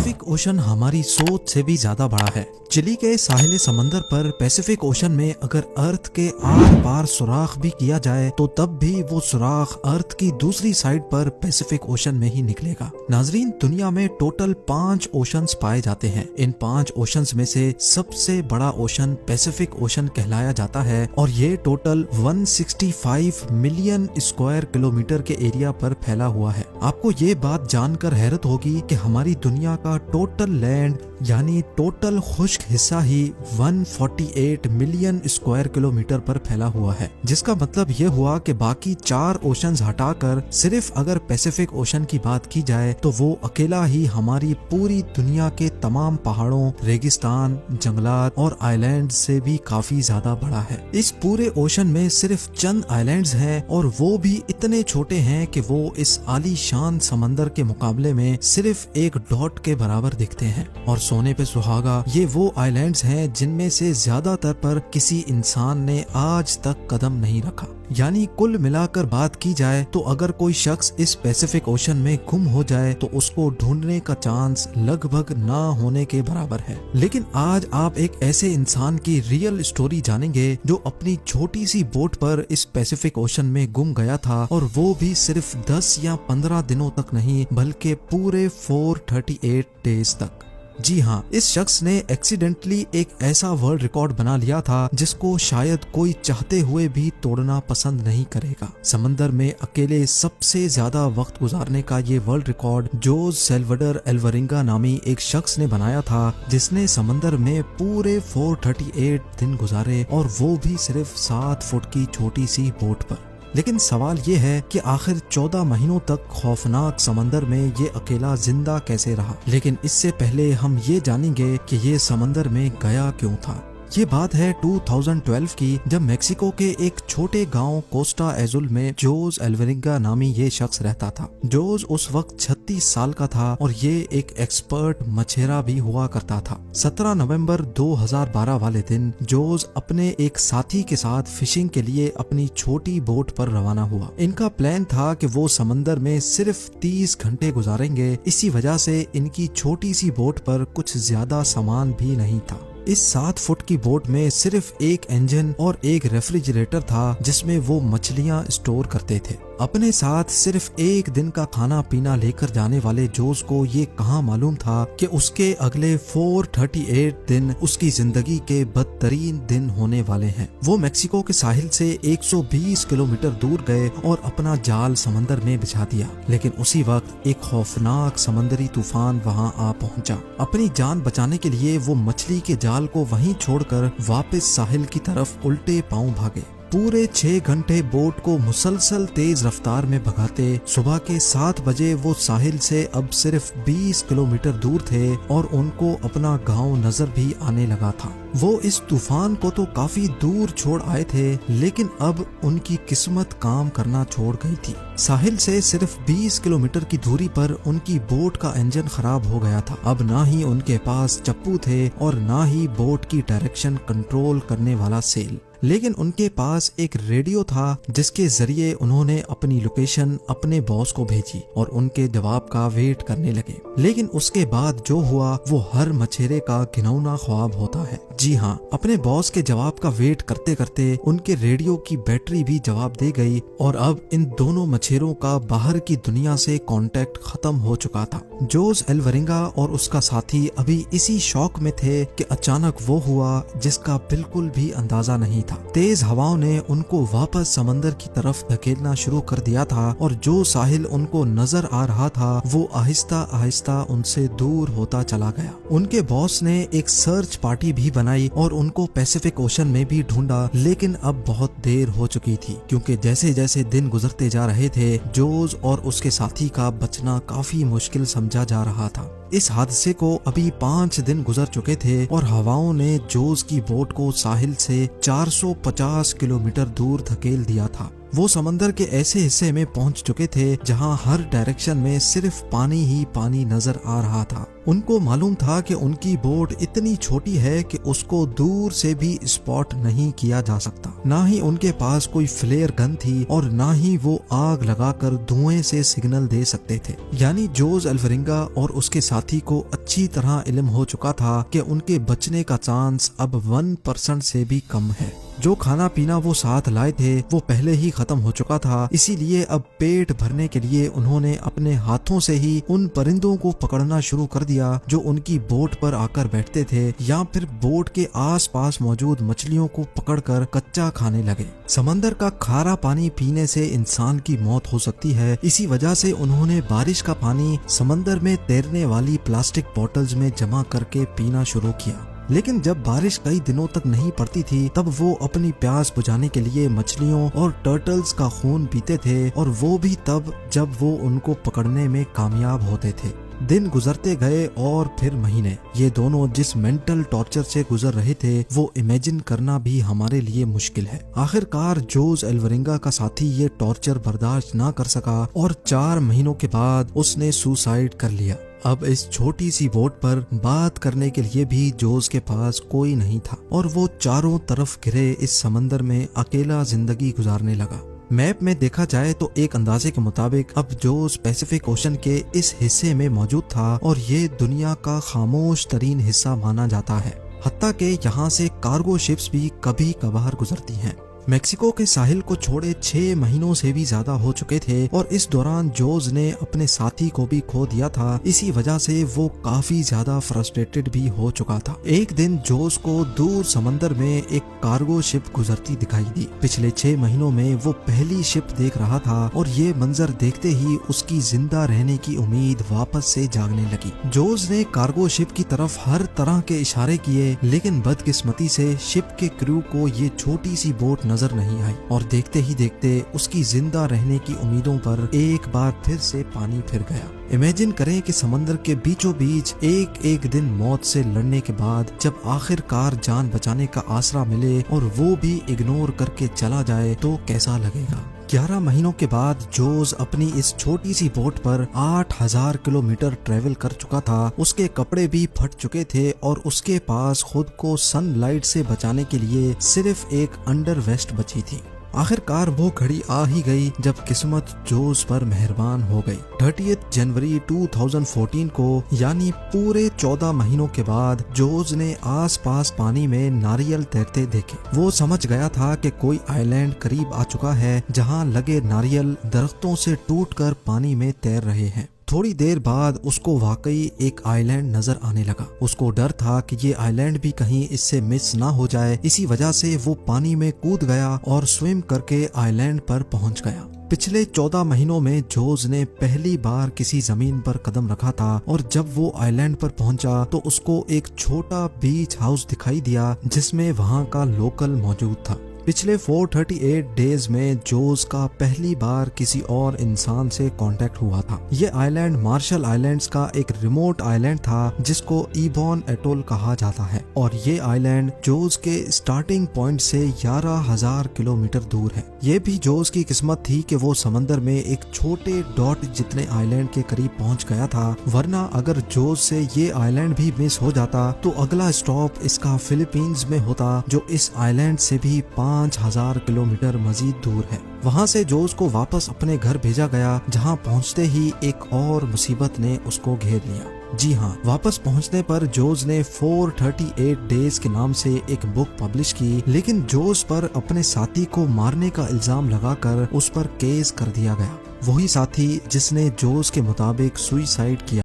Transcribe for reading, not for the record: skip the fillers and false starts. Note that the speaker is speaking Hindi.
पैसिफिक ओशन हमारी सोच से भी ज्यादा बड़ा है। चिली के साहिल समंदर पर पैसिफिक ओशन में अगर अर्थ के आर पार सुराख भी किया जाए तो तब भी वो सुराख अर्थ की दूसरी साइड पर पैसिफिक ओशन में ही निकलेगा। नाजरीन, दुनिया में टोटल 5 ओशंस पाए जाते हैं। इन 5 ओशंस में से सबसे बड़ा ओशन पैसिफिक ओशन कहलाया जाता है और ये टोटल 165 मिलियन स्क्वायर किलोमीटर के एरिया पर फैला हुआ है। आपको ये बात जानकर हैरत होगी कि हमारी दुनिया का टोटल लैंड यानी टोटल खुश्क हिस्सा ही 148 मिलियन स्क्वायर किलोमीटर पर फैला हुआ है, जिसका मतलब ये हुआ कि बाकी 4 ओशंस हटाकर सिर्फ अगर पैसिफिक ओशन की बात की जाए तो वो अकेला ही हमारी पूरी दुनिया के तमाम पहाड़ों, रेगिस्तान, जंगलात और आइलैंड से भी काफी ज्यादा बड़ा है। इस पूरे ओशन में सिर्फ चंद आइलैंड्स हैं और वो भी इतने छोटे हैं कि वो इस आलीशान समंदर के मुकाबले में सिर्फ एक डॉट के बराबर दिखते हैं। और सोने पे सुहागा, ये वो आइलैंड्स हैं जिनमें से ज्यादातर पर किसी इंसान ने आज तक कदम नहीं रखा। यानी कुल मिलाकर बात की जाए तो अगर कोई शख्स इस पैसिफिक ओशन में गुम हो जाए तो उसको ढूंढने का चांस लगभग ना होने के बराबर है। लेकिन आज आप एक ऐसे इंसान की रियल स्टोरी जानेंगे जो अपनी छोटी सी बोट पर इस पैसिफिक ओशन में गुम गया था, और वो भी सिर्फ 10 या 15 दिनों तक नहीं बल्कि पूरे 438 डेज तक। जी हाँ, इस शख्स ने एक्सीडेंटली एक ऐसा वर्ल्ड रिकॉर्ड बना लिया था जिसको शायद कोई चाहते हुए भी तोड़ना पसंद नहीं करेगा। समंदर में अकेले सबसे ज्यादा वक्त गुजारने का ये वर्ल्ड रिकॉर्ड जोज सेल्वडर एल्वरिंगा नामी एक शख्स ने बनाया था, जिसने समंदर में पूरे 438 दिन गुजारे और वो भी सिर्फ 7 फुट की छोटी सी बोट पर। लेकिन सवाल ये है कि आखिर 14 महीनों तक खौफनाक समंदर में ये अकेला जिंदा कैसे रहा। लेकिन इससे पहले हम ये जानेंगे कि ये समंदर में गया क्यों था। ये बात है 2012 की, जब मेक्सिको के एक छोटे गांव कोस्टा एजुल में जोज एल्वरिंगा नामी ये शख्स रहता था। जोज उस वक्त 36 साल का था और ये एक एक्सपर्ट मछेरा भी हुआ करता था। 17 नवंबर 2012 वाले दिन जोज अपने एक साथी के साथ फिशिंग के लिए अपनी छोटी बोट पर रवाना हुआ। इनका प्लान था कि वो समंदर में सिर्फ 30 घंटे गुजारेंगे। इसी वजह से इनकी छोटी सी बोट पर कुछ ज्यादा सामान भी नहीं था। इस 7 फुट की बोट में सिर्फ एक इंजन और एक रेफ्रिजरेटर था जिसमें वो मछलियां स्टोर करते थे। अपने साथ सिर्फ एक दिन का खाना पीना लेकर जाने वाले जोज को ये कहाँ मालूम था कि उसके अगले 438 दिन उसकी जिंदगी के बदतरीन दिन होने वाले हैं। वो मेक्सिको के साहिल से 120 किलोमीटर दूर गए और अपना जाल समंदर में बिछा दिया। लेकिन उसी वक्त एक खौफनाक समंदरी तूफान वहाँ आ पहुँचा। अपनी जान बचाने के लिए वो मछली के जाल को वहीं छोड़कर वापस साहिल की तरफ उल्टे पांव भागे। पूरे 6 घंटे बोट को मुसलसल तेज रफ्तार में भगाते सुबह के 7 बजे वो साहिल से अब सिर्फ 20 किलोमीटर दूर थे और उनको अपना गांव नजर भी आने लगा था। वो इस तूफान को तो काफी दूर छोड़ आए थे, लेकिन अब उनकी किस्मत काम करना छोड़ गई थी। साहिल से सिर्फ 20 किलोमीटर की दूरी पर उनकी बोट का इंजन खराब हो गया था। अब ना ही उनके पास चप्पू थे और ना ही बोट की डायरेक्शन कंट्रोल करने वाला सेल, लेकिन उनके पास एक रेडियो था जिसके जरिए उन्होंने अपनी लोकेशन अपने बॉस को भेजी और उनके जवाब का वेट करने लगे। लेकिन उसके बाद जो हुआ वो हर मछेरे का घिनौना ख्वाब होता है। जी हाँ, अपने बॉस के जवाब का वेट करते करते उनके रेडियो की बैटरी भी जवाब दे गई और अब इन दोनों मछेरों का बाहर की दुनिया से कांटेक्ट खत्म हो चुका था। जोज एल्वरिंगा और उसका साथी अभी इसी शौक में थे कि अचानक वो हुआ जिसका बिल्कुल भी अंदाजा नहीं था। तेज हवाओं ने उनको वापस समंदर की तरफ धकेलना शुरू कर दिया था और जो साहिल उनको नजर आ रहा था वो आहिस्ता आहिस्ता उनसे दूर होता चला गया। उनके बॉस ने एक सर्च पार्टी भी बनाई और उनको पैसिफिक ओशन में भी ढूंढा, लेकिन अब बहुत देर हो चुकी थी, क्योंकि जैसे जैसे दिन गुजरते जा रहे थे जोज और उसके साथी का बचना काफी मुश्किल समझा जा रहा था। इस हादसे को अभी 5 दिन गुजर चुके थे और हवाओं ने जोज की बोट को साहिल से 450 किलोमीटर दूर धकेल दिया था। वो समंदर के ऐसे हिस्से में पहुंच चुके थे जहां हर डायरेक्शन में सिर्फ पानी ही पानी नजर आ रहा था। उनको मालूम था कि उनकी बोट इतनी छोटी है कि उसको दूर से भी स्पॉट नहीं किया जा सकता। ना ही उनके पास कोई फ्लेयर गन थी और ना ही वो आग लगाकर धुएं से सिग्नल दे सकते थे। यानी जोस अल्वरिंगा और उसके साथी को अच्छी तरह इल्म हो चुका था कि उनके बचने का चांस अब 1% से भी कम है। जो खाना पीना वो साथ लाए थे वो पहले ही खत्म हो चुका था, इसीलिए अब पेट भरने के लिए उन्होंने अपने हाथों से ही उन परिंदों को पकड़ना शुरू कर दिया जो उनकी बोट पर आकर बैठते थे, या फिर बोट के आसपास मौजूद मछलियों को पकड़कर कच्चा खाने लगे। समंदर का खारा पानी पीने से इंसान की मौत हो सकती है, इसी वजह से उन्होंने बारिश का पानी समंदर में तैरने वाली प्लास्टिक बोतल्स में जमा करके पीना शुरू किया। लेकिन जब बारिश कई दिनों तक नहीं पड़ती थी तब वो अपनी प्यास बुझाने के लिए मछलियों और टर्टल्स का खून पीते थे, और वो भी तब जब वो उनको पकड़ने में कामयाब होते थे। दिन गुजरते गए और फिर महीने। ये दोनों जिस मेंटल टॉर्चर से गुजर रहे थे वो इमेजिन करना भी हमारे लिए मुश्किल है। आखिरकार जोस अल्वरिंगा का साथी ये टॉर्चर बर्दाश्त ना कर सका और 4 महीनों के बाद उसने सुसाइड कर लिया। अब इस छोटी सी बोट पर बात करने के लिए भी जोस के पास कोई नहीं था और वो चारों तरफ घिरे इस समंदर में अकेला जिंदगी गुजारने लगा। मैप में देखा जाए तो एक अंदाजे के मुताबिक अब जोस पैसिफिक ओशन के इस हिस्से में मौजूद था और ये दुनिया का खामोश तरीन हिस्सा माना जाता है। हत्ता के यहाँ से कार्गो शिप्स भी कभी कभार गुजरती हैं। मेक्सिको के साहिल को छोड़े 6 महीनों से भी ज्यादा हो चुके थे और इस दौरान जोस ने अपने साथी को भी खो दिया था। इसी वजह से वो काफी ज्यादा फ्रस्ट्रेटेड भी हो चुका था। एक दिन जोस को दूर समंदर में एक कार्गो शिप गुजरती दिखाई दी। पिछले 6 महीनों में वो पहली शिप देख रहा था और ये मंजर देखते ही उसकी जिंदा रहने की उम्मीद वापस से जागने लगी। जोस ने कार्गो शिप की तरफ हर तरह के इशारे किए, लेकिन बदकिस्मती से शिप के क्रू को ये छोटी सी बोट नजर नहीं आई और देखते ही देखते उसकी जिंदा रहने की उम्मीदों पर एक बार फिर से पानी फिर गया। इमेजिन करें कि समंदर के बीचों बीच एक एक दिन मौत से लड़ने के बाद जब आखिरकार जान बचाने का आसरा मिले और वो भी इग्नोर करके चला जाए तो कैसा लगेगा। 11 महीनों के बाद जोस अपनी इस छोटी सी बोट पर 8000 किलोमीटर ट्रेवल कर चुका था। उसके कपड़े भी फट चुके थे और उसके पास खुद को सनलाइट से बचाने के लिए सिर्फ एक अंडर वेस्ट बची थी। आखिरकार वो घड़ी आ ही गई जब किस्मत जोस पर मेहरबान हो गई। 30 जनवरी 2014 को यानी पूरे 14 महीनों के बाद जोस ने आसपास पानी में नारियल तैरते देखे। वो समझ गया था कि कोई आइलैंड करीब आ चुका है जहां लगे नारियल दरख्तों से टूटकर पानी में तैर रहे हैं। थोड़ी देर बाद उसको वाकई एक आइलैंड नजर आने लगा। उसको डर था कि ये आइलैंड भी कहीं इससे मिस ना हो जाए, इसी वजह से वो पानी में कूद गया और स्विम करके आइलैंड पर पहुंच गया। पिछले 14 महीनों में जोस ने पहली बार किसी जमीन पर कदम रखा था और जब वो आइलैंड पर पहुंचा तो उसको एक छोटा बीच हाउस दिखाई दिया जिसमें वहां का लोकल मौजूद था। पिछले 438 डेज में जोस का पहली बार किसी और इंसान से कांटेक्ट हुआ था। ये आइलैंड मार्शल आइलैंड्स का एक रिमोट आइलैंड था जिसको इबॉन एटोल कहा जाता है और ये आइलैंड जोस के स्टार्टिंग पॉइंट से 11,000 किलोमीटर दूर है। ये भी जोस की किस्मत थी कि वो समंदर में एक छोटे डॉट जितने आइलैंड के करीब पहुंच गया था, वरना अगर जोस से ये आइलैंड भी मिस हो जाता तो अगला स्टॉप इसका फिलीपींस में होता जो इस आइलैंड से भी 5,000 किलोमीटर मजीद दूर है। वहां से जोस को वापस अपने घर भेजा गया जहां पहुंचते ही एक और मुसीबत ने उसको घेर लिया। जी हाँ, वापस पहुंचने पर जोस ने 438 डेज के नाम से एक बुक पब्लिश की, लेकिन जोस पर अपने साथी को मारने का इल्जाम लगाकर उस पर केस कर दिया गया। वही साथी जिसने जोस के मुताबिक सुसाइड किया।